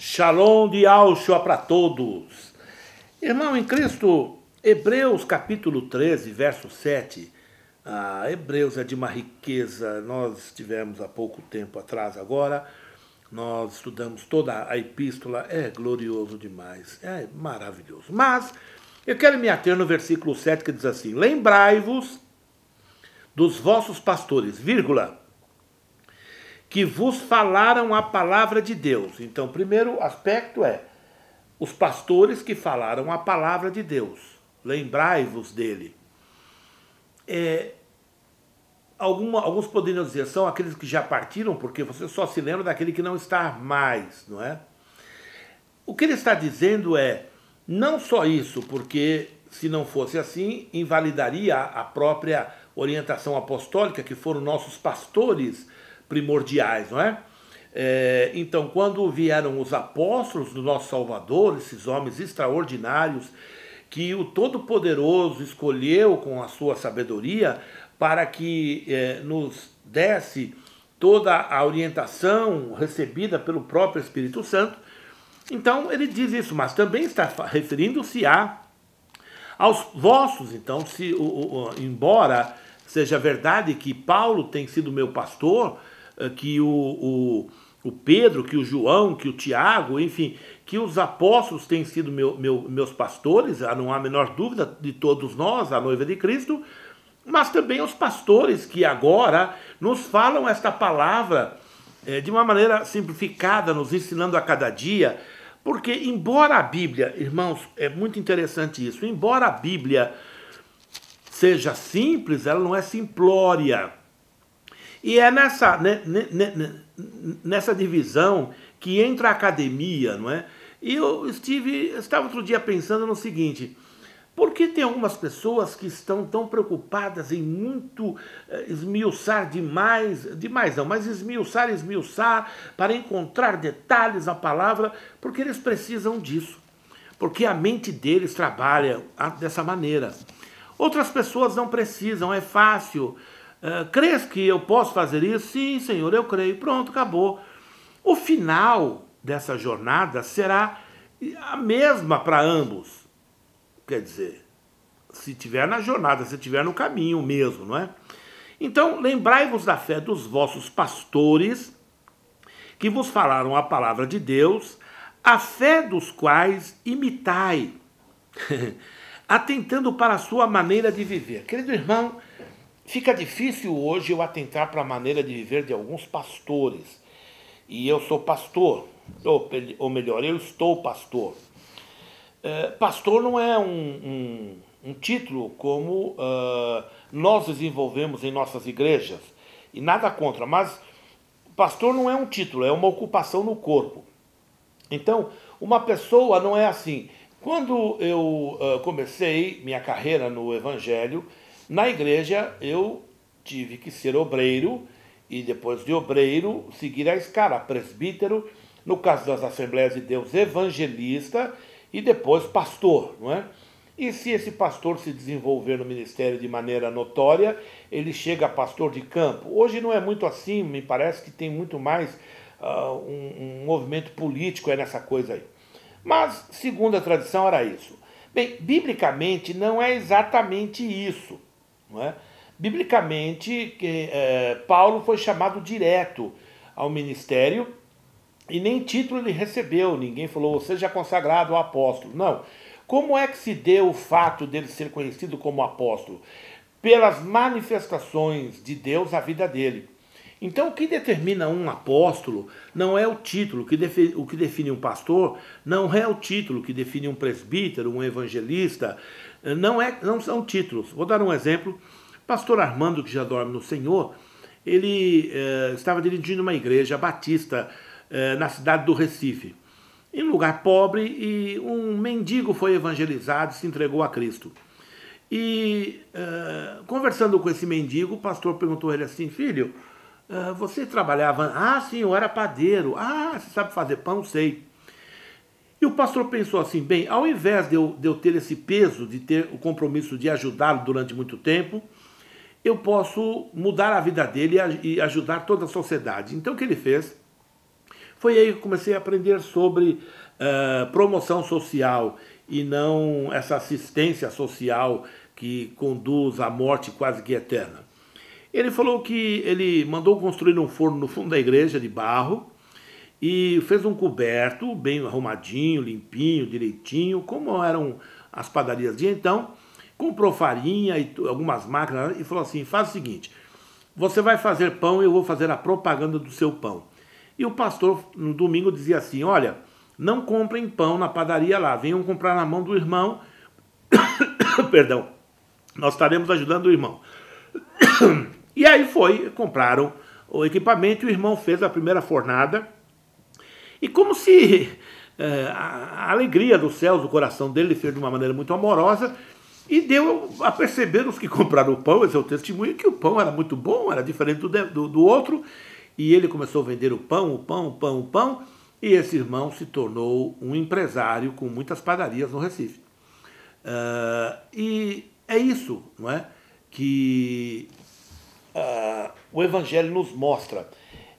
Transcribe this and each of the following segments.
Shalom de Yahshua para todos. Irmão em Cristo, Hebreus capítulo 13, verso 7. Hebreus é de uma riqueza. Nós tivemos há pouco tempo atrás agora. Nós estudamos toda a epístola. É glorioso demais. É maravilhoso. Mas eu quero me ater no versículo 7 que diz assim: lembrai-vos dos vossos pastores, vírgula, que vos falaram a palavra de Deus. Então, o primeiro aspecto é os pastores que falaram a palavra de Deus. Lembrai-vos dele. Alguns poderiam dizer, são aqueles que já partiram, porque você só se lembra daquele que não está mais, não é? O que ele está dizendo é, não só isso, porque se não fosse assim, invalidaria a própria orientação apostólica, que foram nossos pastores primordiais, não é? Então, quando vieram os apóstolos do nosso Salvador, esses homens extraordinários, que o Todo-Poderoso escolheu com a sua sabedoria para que nos desse toda a orientação recebida pelo próprio Espírito Santo, então ele diz isso, mas também está referindo-se aos vossos. Então, embora seja verdade que Paulo tem sido meu pastor, que o Pedro, que o João, que o Tiago, enfim, que os apóstolos têm sido meus pastores, não há a menor dúvida de todos nós, a noiva de Cristo, mas também os pastores que agora nos falam esta palavra de uma maneira simplificada, nos ensinando a cada dia, porque embora a Bíblia, irmãos, é muito interessante isso, embora a Bíblia seja simples, ela não é simplória. E é nessa divisão que entra a academia, não é? E eu estava outro dia pensando no seguinte: por que tem algumas pessoas que estão tão preocupadas em muito esmiuçar demais não, mas esmiuçar para encontrar detalhes na palavra, porque eles precisam disso, porque a mente deles trabalha dessa maneira. Outras pessoas não precisam, é fácil. Crês que eu posso fazer isso? Sim, Senhor, eu creio. Pronto, acabou. O final dessa jornada será a mesma para ambos. Quer dizer, se estiver na jornada, se estiver no caminho mesmo, não é? Então, lembrai-vos da fé dos vossos pastores, que vos falaram a palavra de Deus, a fé dos quais imitai, atentando para a sua maneira de viver. Querido irmão, fica difícil hoje eu atentar para a maneira de viver de alguns pastores. E eu sou pastor, ou melhor, eu estou pastor. Pastor não é um título como nós desenvolvemos em nossas igrejas. E nada contra, mas pastor não é um título, é uma ocupação no corpo. Então, uma pessoa não é assim. Quando eu comecei minha carreira no Evangelho, na igreja eu tive que ser obreiro e depois de obreiro seguir a escala, presbítero, no caso das Assembleias de Deus, evangelista e depois pastor, não é? E se esse pastor se desenvolver no ministério de maneira notória, ele chega a pastor de campo. Hoje não é muito assim, me parece que tem muito mais um movimento político nessa coisa aí. Mas, segundo a tradição, era isso. Bem, biblicamente não é exatamente isso, não é? Biblicamente, Paulo foi chamado direto ao ministério e nem título ele recebeu. Ninguém falou, seja consagrado ao apóstolo. Não. Como é que se deu o fato dele ser conhecido como apóstolo? Pelas manifestações de Deus à vida dele. Então, o que determina um apóstolo não é o título. O que define um pastor não é o título. O que define um presbítero, um evangelista, não são títulos. Vou dar um exemplo. Pastor Armando, que já dorme no Senhor, ele estava dirigindo uma igreja batista na cidade do Recife, em um lugar pobre, e um mendigo foi evangelizado e se entregou a Cristo. E conversando com esse mendigo, o pastor perguntou a ele assim: filho, você trabalhava? Ah, sim, eu era padeiro. Ah, você sabe fazer pão? Sei. E o pastor pensou assim: bem, ao invés de eu ter esse peso, de ter o compromisso de ajudá-lo durante muito tempo, eu posso mudar a vida dele e ajudar toda a sociedade. Então o que ele fez Foi aí que eu comecei a aprender sobre promoção social e não essa assistência social que conduz à morte quase que eterna. Ele falou que ele mandou construir um forno no fundo da igreja de barro e fez um coberto bem arrumadinho, limpinho, direitinho, como eram as padarias de então. Comprou farinha e algumas máquinas e falou assim, faz o seguinte, você vai fazer pão e eu vou fazer a propaganda do seu pão. E o pastor no domingo dizia assim, olha, não comprem pão na padaria lá, venham comprar na mão do irmão, perdão, nós estaremos ajudando o irmão. E aí compraram o equipamento e o irmão fez a primeira fornada. E como se a alegria dos céus, do coração dele, fez de uma maneira muito amorosa, e deu a perceber os que compraram o pão, esse é o testemunho, que o pão era muito bom, era diferente do outro, e ele começou a vender o pão, e esse irmão se tornou um empresário com muitas padarias no Recife. E é isso, não é, que o Evangelho nos mostra.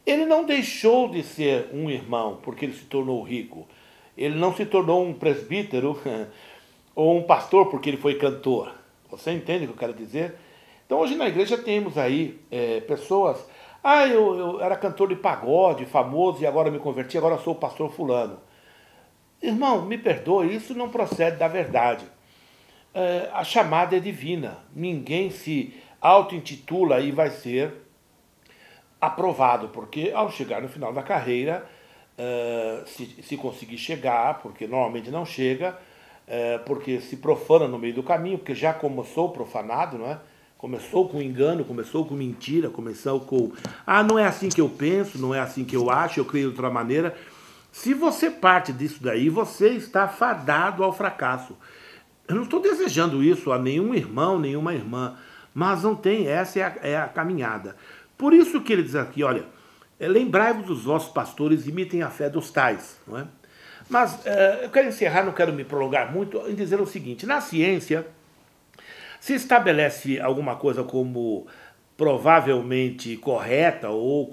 Ele não deixou de ser um irmão porque ele se tornou rico. Ele não se tornou um presbítero ou um pastor porque ele foi cantor. Você entende o que eu quero dizer? Então hoje na igreja temos aí pessoas... eu era cantor de pagode, famoso, e agora me converti, agora sou o pastor fulano. Irmão, me perdoe, isso não procede da verdade. A chamada é divina. Ninguém se auto-intitula e vai ser aprovado, porque ao chegar no final da carreira, se conseguir chegar, porque normalmente não chega, porque se profana no meio do caminho, porque já começou profanado, não é? Começou com engano, começou com mentira, começou com... não é assim que eu penso, não é assim que eu acho, eu creio de outra maneira. Se você parte disso daí, você está fadado ao fracasso. Eu não estou desejando isso a nenhum irmão, nenhuma irmã, mas não tem, essa é a caminhada. Por isso que ele diz aqui, olha, lembrai-vos dos vossos pastores, imitem a fé dos tais, não é? Mas eu quero encerrar, não quero me prolongar muito, em dizer o seguinte, na ciência, se estabelece alguma coisa como provavelmente correta ou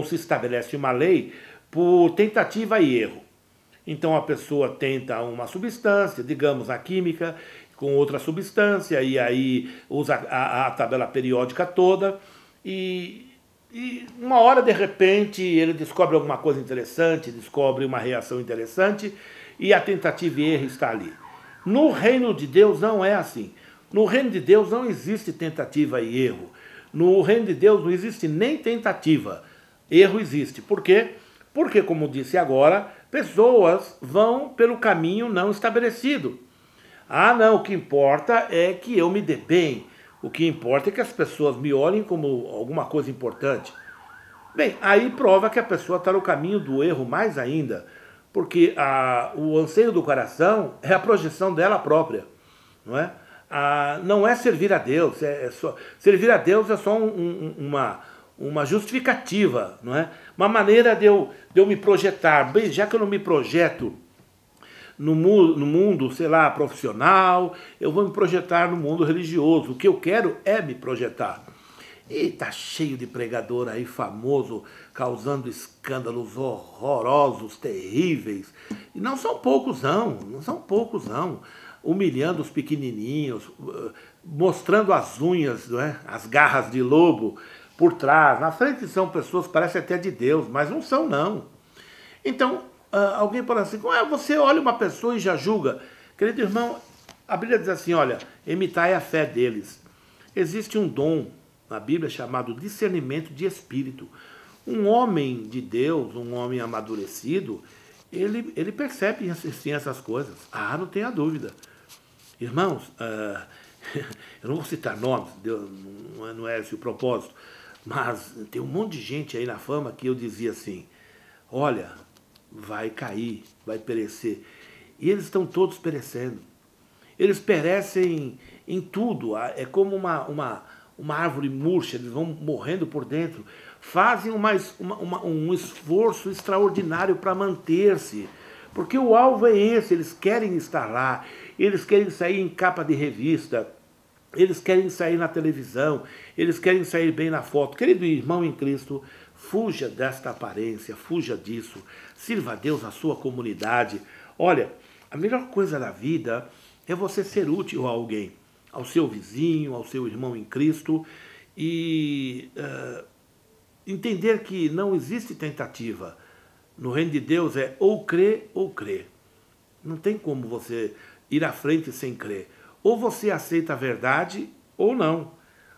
se estabelece uma lei por tentativa e erro. Então a pessoa tenta uma substância, digamos a química, com outra substância, e aí usa a tabela periódica toda, e uma hora, de repente, ele descobre alguma coisa interessante, descobre uma reação interessante, e a tentativa e erro está ali. No reino de Deus não é assim. No reino de Deus não existe tentativa e erro. No reino de Deus não existe nem tentativa. Erro existe. Por quê? Porque, como disse agora, pessoas vão pelo caminho não estabelecido. Não, o que importa é que eu me dê bem. O que importa é que as pessoas me olhem como alguma coisa importante. Bem, aí prova que a pessoa está no caminho do erro mais ainda, porque o anseio do coração é a projeção dela própria, não é? Não é servir a Deus, servir a Deus é só uma justificativa, não é? Uma maneira de eu me projetar. Bem, já que eu não me projeto no mundo, sei lá, profissional, eu vou me projetar no mundo religioso. O que eu quero é me projetar. E tá cheio de pregador aí famoso, causando escândalos horrorosos, terríveis. E não são poucos não. Humilhando os pequenininhos, mostrando as unhas, não é? As garras de lobo por trás. Na frente são pessoas, parece até de Deus, mas não são não. Então, alguém fala assim, você olha uma pessoa e já julga. Querido irmão, a Bíblia diz assim, olha, imitai a fé deles. Existe um dom na Bíblia chamado discernimento de espírito. Um homem de Deus, um homem amadurecido, ele percebe assim, essas coisas. Não tenha dúvida. Irmãos, eu não vou citar nomes, não é esse o propósito, mas tem um monte de gente aí na fama que eu dizia assim, olha, vai cair, vai perecer. E eles estão todos perecendo. Eles perecem em tudo. É como uma árvore murcha, eles vão morrendo por dentro. Fazem um esforço extraordinário para manter-se. Porque o alvo é esse, eles querem estar lá, eles querem sair em capa de revista, eles querem sair na televisão, eles querem sair bem na foto. Querido irmão em Cristo, Fuja desta aparência, fuja disso. Sirva a Deus, a sua comunidade. Olha, a melhor coisa da vida é você ser útil a alguém, ao seu vizinho, ao seu irmão em Cristo, e entender que não existe tentativa. No reino de Deus é ou crer ou crer. Não tem como você ir à frente sem crer. Ou você aceita a verdade ou não.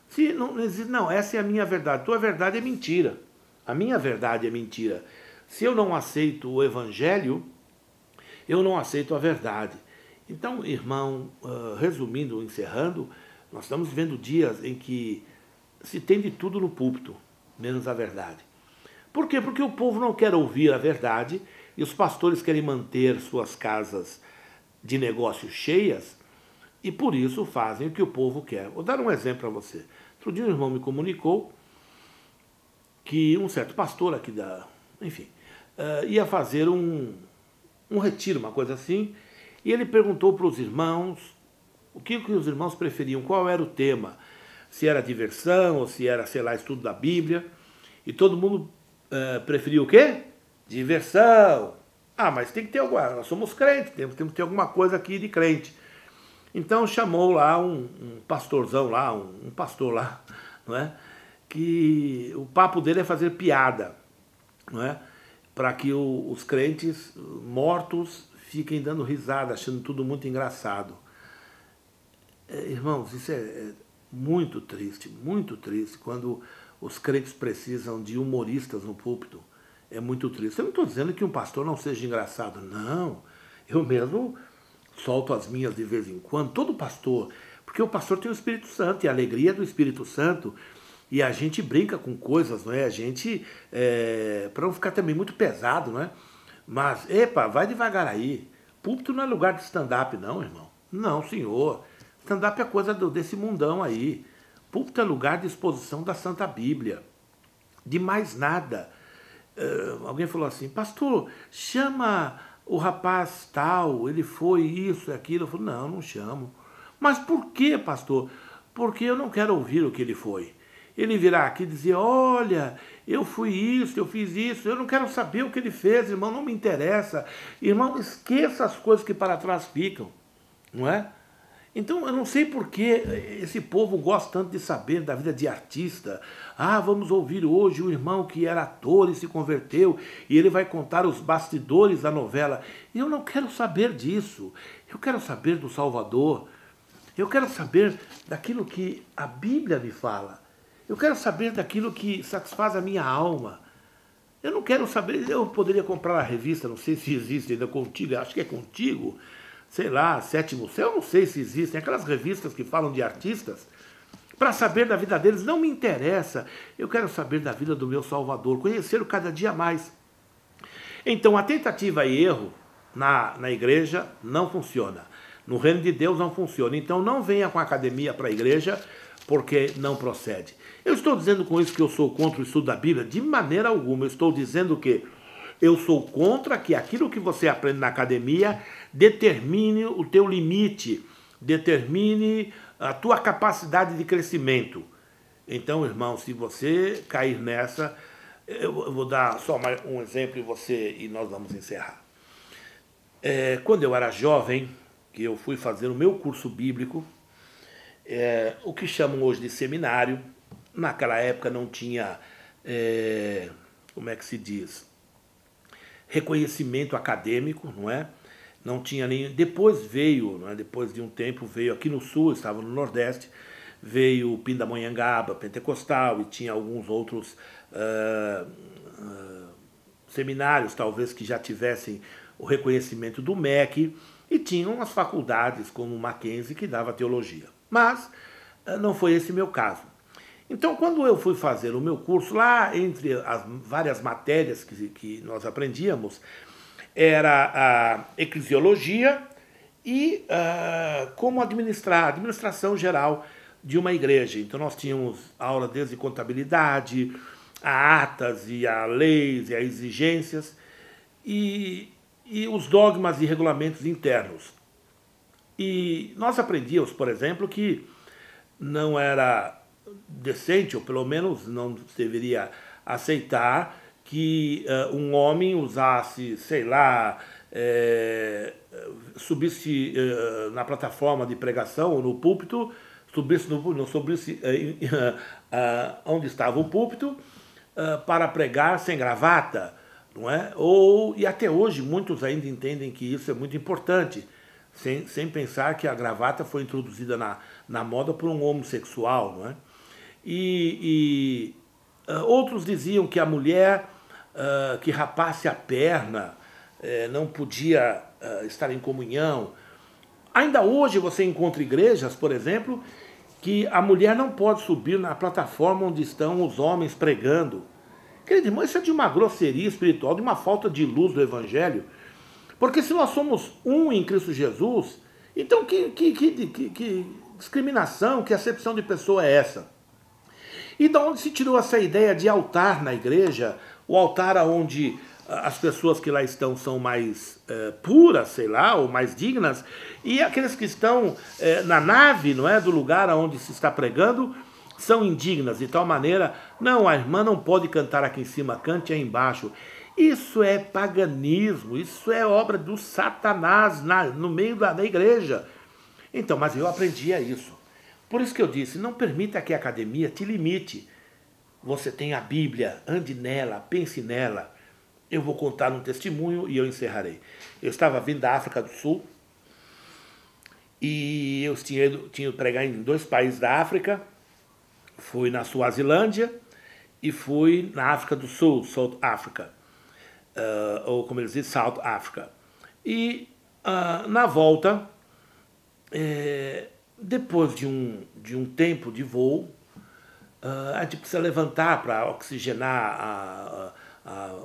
Se não existe, não, essa é a minha verdade. Tua verdade é mentira. A minha verdade é mentira. Se eu não aceito o evangelho, eu não aceito a verdade. Então, irmão, resumindo, encerrando, nós estamos vivendo dias em que se tem de tudo no púlpito, menos a verdade. Por quê? Porque o povo não quer ouvir a verdade e os pastores querem manter suas casas de negócios cheias e por isso fazem o que o povo quer. Vou dar um exemplo para você. Outro dia um irmão me comunicou que um certo pastor aqui ia fazer um retiro, uma coisa assim, e ele perguntou para os irmãos o que os irmãos preferiam, qual era o tema, se era diversão ou se era, sei lá, estudo da Bíblia, e todo mundo preferiu o quê? Diversão. Ah, mas tem que ter alguma, nós somos crentes, temos que ter alguma coisa aqui de crente. Então chamou lá um pastorzão lá, um pastor lá, não é? Que o papo dele é fazer piada, não é? Para que os crentes mortos fiquem dando risada, achando tudo muito engraçado. Irmãos, isso é muito triste, quando os crentes precisam de humoristas no púlpito. É muito triste. Eu não estou dizendo que um pastor não seja engraçado, não. Eu mesmo solto as minhas de vez em quando, todo pastor, porque o pastor tem o Espírito Santo e a alegria do Espírito Santo, e a gente brinca com coisas, não é? A gente, para não ficar também muito pesado, não é? Mas, epa, vai devagar aí. Púlpito não é lugar de stand-up, não, irmão. Não, senhor. Stand-up é coisa desse mundão aí. Púlpito é lugar de exposição da Santa Bíblia. De mais nada. Alguém falou assim, pastor, chama o rapaz tal, ele foi isso e aquilo. Eu falei, não chamo. Mas por que, pastor? Porque eu não quero ouvir o que ele foi. Ele virá aqui e dizer, olha, eu fui isso, eu fiz isso, eu não quero saber o que ele fez, irmão, não me interessa. Irmão, esqueça as coisas que para trás ficam, não é? Então, eu não sei por que esse povo gosta tanto de saber da vida de artista. Ah, vamos ouvir hoje o irmão que era ator e se converteu, e ele vai contar os bastidores da novela. Eu não quero saber disso. Eu quero saber do Salvador. Eu quero saber daquilo que a Bíblia me fala. Eu quero saber daquilo que satisfaz a minha alma. Eu não quero saber, eu poderia comprar a revista, não sei se existe ainda Contigo, acho que é Contigo, sei lá, Sétimo Céu, não sei se existem, aquelas revistas que falam de artistas, para saber da vida deles, não me interessa. Eu quero saber da vida do meu Salvador, conhecê-lo cada dia mais. Então, a tentativa e erro na igreja não funciona. No reino de Deus não funciona. Então, não venha com a academia para a igreja, porque não procede. Eu estou dizendo com isso que eu sou contra o estudo da Bíblia? De maneira alguma. Eu estou dizendo que eu sou contra que aquilo que você aprende na academia determine o teu limite, determine a tua capacidade de crescimento. Então, irmão, se você cair nessa, eu vou dar só mais um exemplo e nós vamos encerrar. Quando eu era jovem, que eu fui fazer o meu curso bíblico, o que chamam hoje de seminário, naquela época não tinha, como é que se diz, reconhecimento acadêmico, não é? Não tinha nem. Depois veio, não é? Depois de um tempo veio aqui no sul, estava no Nordeste, veio o Pindamonhangaba, Pentecostal, e tinha alguns outros seminários, talvez que já tivessem o reconhecimento do MEC, e tinham as faculdades como o Mackenzie que dava teologia. Mas não foi esse meu caso. Então, quando eu fui fazer o meu curso, lá entre as várias matérias que nós aprendíamos, era a eclesiologia e como administrar, administração geral de uma igreja. Então, nós tínhamos aula desde contabilidade, a atas e a leis e a exigências e os dogmas e regulamentos internos. E nós aprendíamos, por exemplo, que não era decente, ou pelo menos não deveria aceitar que um homem usasse, sei lá, subisse na plataforma de pregação ou no púlpito, subisse onde estava o púlpito para pregar sem gravata, não é? E até hoje muitos ainda entendem que isso é muito importante, sem pensar que a gravata foi introduzida na moda por um homossexual, não é? Outros diziam que a mulher que rapasse a perna não podia estar em comunhão. Ainda hoje você encontra igrejas, por exemplo, que a mulher não pode subir na plataforma onde estão os homens pregando. Querido irmão, isso é de uma grosseria espiritual, de uma falta de luz do Evangelho. Porque se nós somos um em Cristo Jesus, então que discriminação, que acepção de pessoa é essa? E de onde se tirou essa ideia de altar na igreja, o altar onde as pessoas que lá estão são mais puras, sei lá, ou mais dignas, e aqueles que estão na nave, não é, do lugar onde se está pregando, são indignas, de tal maneira, não, a irmã não pode cantar aqui em cima, cante aí embaixo. Isso é paganismo, isso é obra do Satanás no meio da igreja. Então, mas eu aprendia isso. Por isso que eu disse, não permita que a academia te limite. Você tem a Bíblia, ande nela, pense nela. Eu vou contar um testemunho e eu encerrarei. Eu estava vindo da África do Sul e eu tinha ido pregar em 2 países da África. Fui na Suazilândia e fui na África do Sul, South Africa, ou como eles dizem, South Africa. E na volta, depois de um tempo de voo, a gente precisa levantar para oxigenar,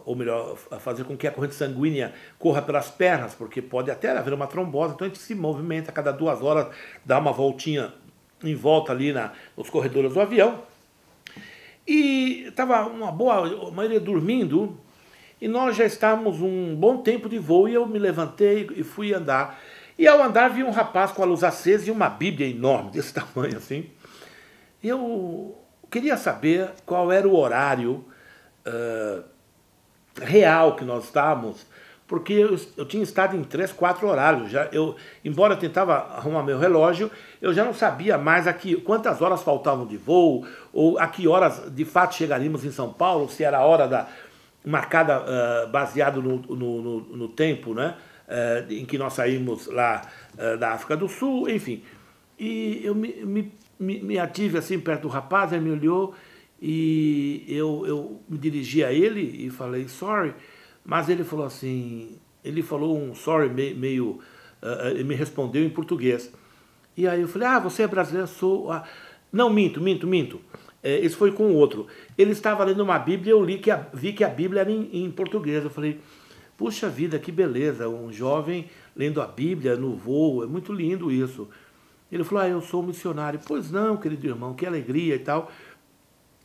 ou melhor, fazer com que a corrente sanguínea corra pelas pernas, porque pode até haver uma trombose, então a gente se movimenta a cada 2 horas, dá uma voltinha em volta ali nos corredores do avião. E estava uma boa maioria dormindo, e nós já estávamos um bom tempo de voo, e eu me levantei e fui andar. E ao andar vi um rapaz com a luz acesa e uma Bíblia enorme, desse tamanho assim. Eu queria saber qual era o horário real que nós estávamos, porque eu tinha estado em 3, 4 horários. Embora eu tentava arrumar meu relógio, eu já não sabia mais quantas horas faltavam de voo, ou a que horas de fato chegaríamos em São Paulo, se era a hora marcada baseado no tempo, né, em que nós saímos lá da África do Sul, enfim. E eu me ative assim perto do rapaz, ele me olhou e eu me dirigi a ele e falei, sorry. Mas ele falou assim, ele falou um sorry meio, ele me respondeu em português. E aí eu falei, você é brasileiro? Sou. Não, minto. Esse foi com o outro. Ele estava lendo uma Bíblia e eu vi que a Bíblia era em português. Eu falei, puxa vida, que beleza, um jovem lendo a Bíblia no voo, é muito lindo isso. Ele falou, eu sou missionário. Pois não, querido irmão, que alegria e tal.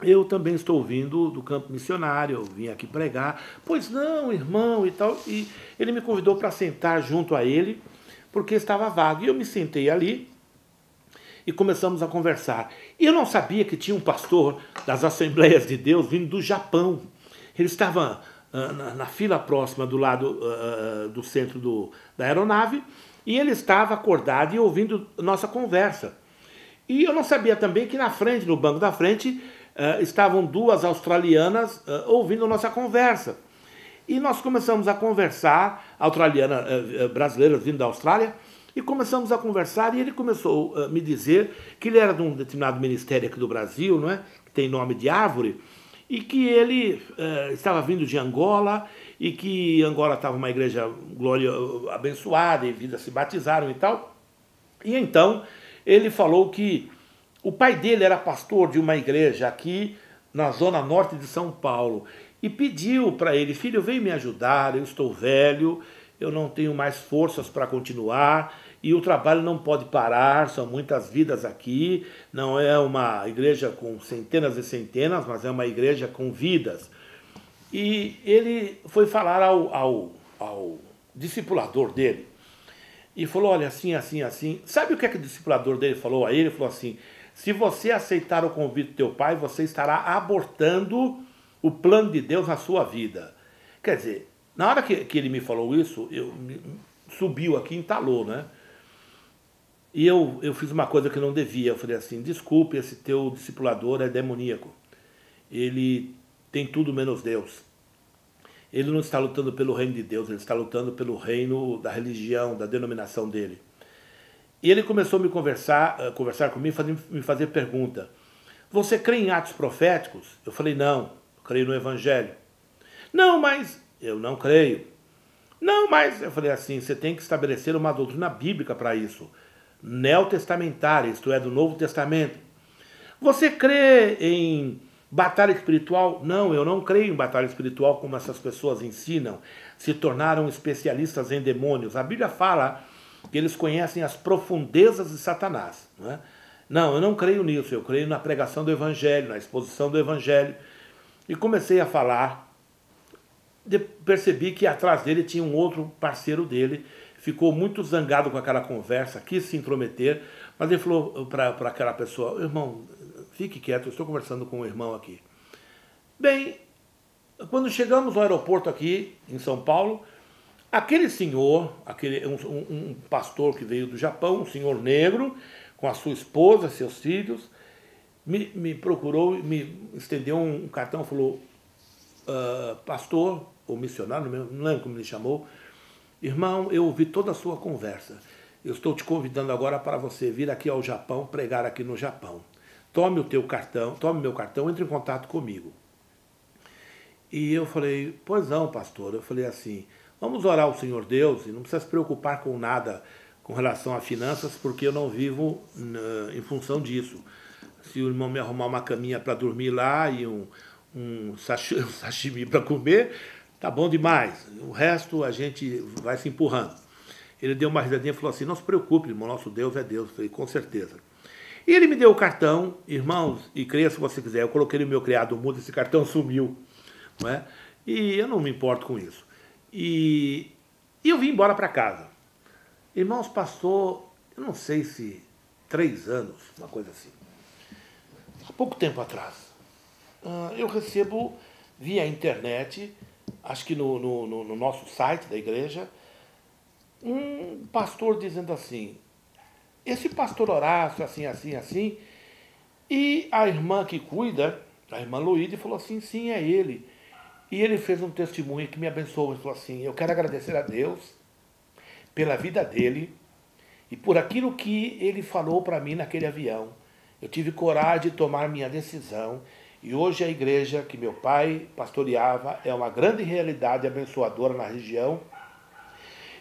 Eu também estou vindo do campo missionário, eu vim aqui pregar. Pois não, irmão, e tal. E ele me convidou para sentar junto a ele, porque estava vago. E eu me sentei ali e começamos a conversar. E eu não sabia que tinha um pastor das Assembleias de Deus vindo do Japão. Ele estava na fila próxima do lado do centro da aeronave, e ele estava acordado e ouvindo nossa conversa. E eu não sabia também que na frente, no banco da frente, estavam 2 australianas ouvindo nossa conversa. E nós começamos a conversar, brasileiras vindo da Austrália, e começamos a conversar, e ele começou a me dizer que ele era de um determinado ministério aqui do Brasil, não é? Que tem nome de árvore, e que ele estava vindo de Angola, e que Angola estava uma igreja abençoada, e vidas se batizaram e tal. E então ele falou que o pai dele era pastor de uma igreja aqui na zona norte de São Paulo e pediu para ele, filho, vem me ajudar, eu estou velho, eu não tenho mais forças para continuar e o trabalho não pode parar, são muitas vidas aqui, não é uma igreja com centenas e centenas, mas é uma igreja com vidas. E ele foi falar ao discipulador dele e falou, olha, assim. Sabe o que o discipulador dele falou a ele? Ele falou assim, se você aceitar o convite do teu pai, você estará abortando o plano de Deus na sua vida. Quer dizer, na hora que ele me falou isso, subiu aqui e entalou, né? E eu fiz uma coisa que eu não devia. Eu falei assim, desculpe, esse teu discipulador é demoníaco. Ele tem tudo menos Deus. Ele não está lutando pelo reino de Deus, ele está lutando pelo reino da religião, da denominação dele. E ele começou a me conversar comigo, me fazer pergunta. Você crê em atos proféticos? Eu falei, não, eu creio no Evangelho. Não, mas eu não creio. Não, mas eu falei assim, você tem que estabelecer uma doutrina bíblica para isso. Neotestamentária, isto é, do Novo Testamento. Você crê em batalha espiritual? Não, eu não creio em batalha espiritual como essas pessoas ensinam. Se tornaram especialistas em demônios. A Bíblia fala que eles conhecem as profundezas de Satanás. Não é? Não, eu não creio nisso. Eu creio na pregação do Evangelho, na exposição do Evangelho. E comecei a falar. Percebi que atrás dele tinha um outro parceiro dele. Ficou muito zangado com aquela conversa, quis se intrometer. Mas ele falou para aquela pessoa, irmão, fique quieto, eu estou conversando com o irmão aqui. Bem, quando chegamos ao aeroporto aqui, em São Paulo, aquele senhor, um pastor que veio do Japão, um senhor negro, com a sua esposa, seus filhos, me procurou, me estendeu um cartão e falou, pastor, ou missionário, não lembro como ele chamou, irmão, eu ouvi toda a sua conversa. Eu estou te convidando agora para você vir aqui ao Japão, pregar aqui no Japão. Tome meu cartão, entre em contato comigo. E eu falei, pois não, pastor. Eu falei assim, vamos orar ao Senhor Deus e não precisa se preocupar com nada com relação a finanças, porque eu não vivo em função disso. Se o irmão me arrumar uma caminha para dormir lá e um sashimi para comer, tá bom demais. O resto a gente vai se empurrando. Ele deu uma risadinha e falou assim, não se preocupe, irmão, nosso Deus é Deus. Eu falei, com certeza. E ele me deu o cartão, irmãos, e creia se você quiser, eu coloquei no meu criado mudo, esse cartão sumiu. Não é? E eu não me importo com isso. E eu vim embora para casa. Irmãos, passou, eu não sei se 3 anos, uma coisa assim. Há pouco tempo atrás, eu recebo via internet, acho que no nosso site da igreja, um pastor dizendo assim, esse pastor Horácio, assim, assim, assim, e a irmã que cuida, a irmã Luíde, falou assim, sim, é ele. E ele fez um testemunho que me abençoou, ele falou assim, eu quero agradecer a Deus pela vida dele e por aquilo que ele falou para mim naquele avião. Eu tive coragem de tomar minha decisão e hoje a igreja que meu pai pastoreava é uma grande realidade abençoadora na região.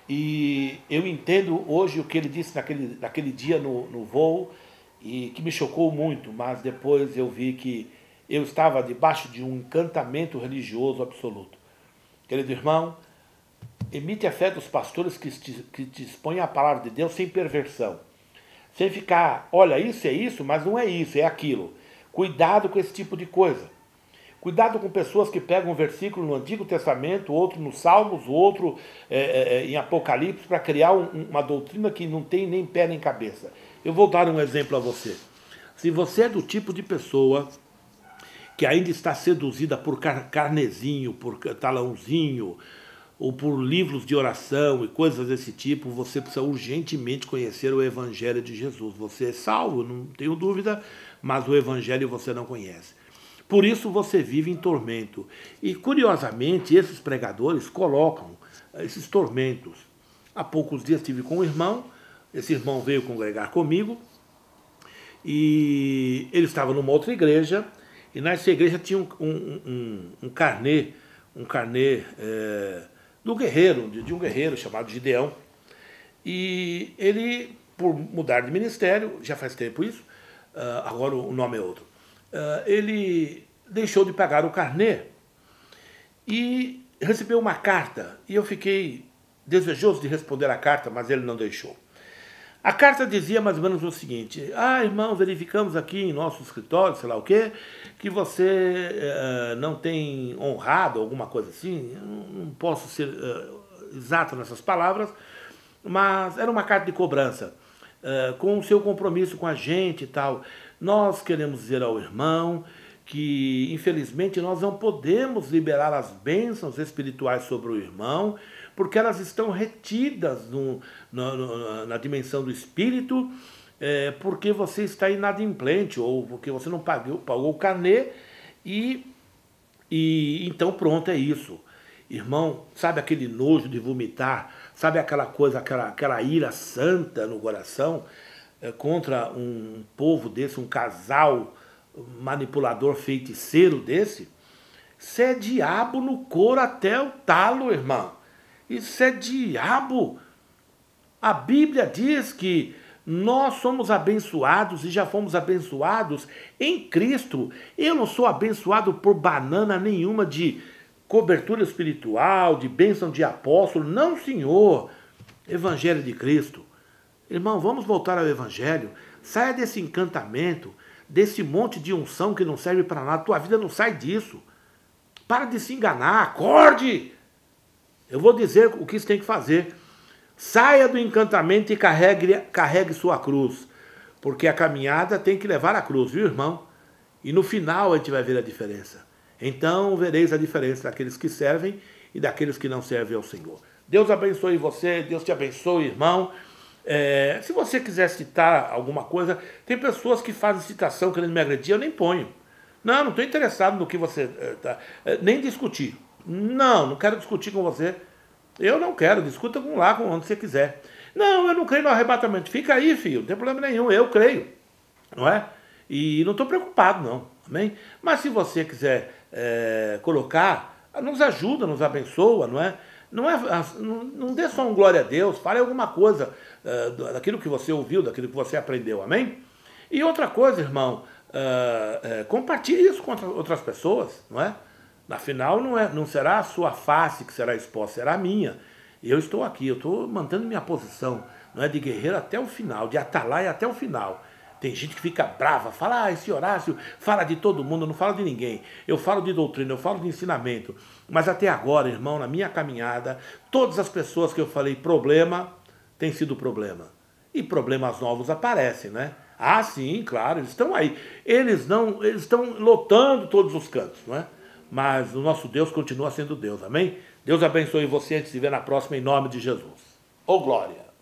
E eu entendo hoje o que ele disse naquele dia no voo, e que me chocou muito, mas depois eu vi que eu estava debaixo de um encantamento religioso absoluto. Querido irmão, imite a fé dos pastores que te expõem a palavra de Deus sem perversão. Sem ficar, olha, isso é isso, mas não é isso, é aquilo. Cuidado com esse tipo de coisa. Cuidado com pessoas que pegam um versículo no Antigo Testamento, outro nos Salmos, outro em Apocalipse, para criar uma doutrina que não tem nem pé nem cabeça. Eu vou dar um exemplo a você. Se você é do tipo de pessoa que ainda está seduzida por carnezinho, por talãozinho, ou por livros de oração e coisas desse tipo, você precisa urgentemente conhecer o Evangelho de Jesus. Você é salvo, não tenho dúvida, mas o Evangelho você não conhece. Por isso você vive em tormento. E, curiosamente, esses pregadores colocam esses tormentos. Há poucos dias estive com um irmão, esse irmão veio congregar comigo, e ele estava numa outra igreja, e nessa igreja tinha um carnê do guerreiro, de um guerreiro chamado Gideão. E ele, por mudar de ministério, já faz tempo isso, agora o nome é outro, ele deixou de pagar o carnê e recebeu uma carta, e eu fiquei desejoso de responder a carta, mas ele não deixou. A carta dizia mais ou menos o seguinte, irmão, verificamos aqui em nosso escritório, sei lá o quê, que você não tem honrado, alguma coisa assim, eu não posso ser exato nessas palavras, mas era uma carta de cobrança, com o seu compromisso com a gente e tal. Nós queremos dizer ao irmão que, infelizmente, nós não podemos liberar as bênçãos espirituais sobre o irmão, porque elas estão retidas na dimensão do espírito, porque você está inadimplente, ou porque você não pagou o carnê, e então pronto, é isso. Irmão, sabe aquele nojo de vomitar, sabe aquela coisa, aquela ira santa no coração contra um povo desse, um casal manipulador feiticeiro desse? Isso é diabo no couro até o talo, irmão. Isso é diabo. A Bíblia diz que nós somos abençoados e já fomos abençoados em Cristo. Eu não sou abençoado por banana nenhuma de cobertura espiritual, de bênção de apóstolo. Não, senhor. Evangelho de Cristo. Irmão, vamos voltar ao Evangelho. Saia desse encantamento, desse monte de unção que não serve para nada. Tua vida não sai disso. Para de se enganar. Acorde. Eu vou dizer o que você tem que fazer. Saia do encantamento e carregue sua cruz. Porque a caminhada tem que levar a cruz, viu, irmão? E no final a gente vai ver a diferença. Então vereis a diferença daqueles que servem e daqueles que não servem ao Senhor. Deus abençoe você, Deus te abençoe, irmão. Se você quiser citar alguma coisa, tem pessoas que fazem citação querendo me agredir, eu nem ponho. Não estou interessado no que você... nem discutir. Não quero discutir com você. Eu não quero, discuta com lá, com onde você quiser. Não, eu não creio no arrebatamento. Fica aí, filho, não tem problema nenhum, eu creio. Não é? E não estou preocupado, não. Amém? Mas se você quiser colocar, nos ajuda, nos abençoa, não é? Não dê só um glória a Deus, fale alguma coisa daquilo que você ouviu, daquilo que você aprendeu, amém? E outra coisa, irmão, compartilhe isso com outras pessoas, não é? Afinal, não será a sua face que será exposta, será a minha. E eu estou aqui, eu estou mantendo minha posição, não é, de guerreiro até o final, de atalaia até o final. Tem gente que fica brava, fala, esse Horácio fala de todo mundo, eu não falo de ninguém. Eu falo de doutrina, eu falo de ensinamento. Mas até agora, irmão, na minha caminhada, todas as pessoas que eu falei problema, tem sido problema. E problemas novos aparecem, né? Ah, sim, claro, eles estão aí. Eles estão lotando todos os cantos, não é? Mas o nosso Deus continua sendo Deus, amém? Deus abençoe você, a gente se vê na próxima em nome de Jesus. Ô glória!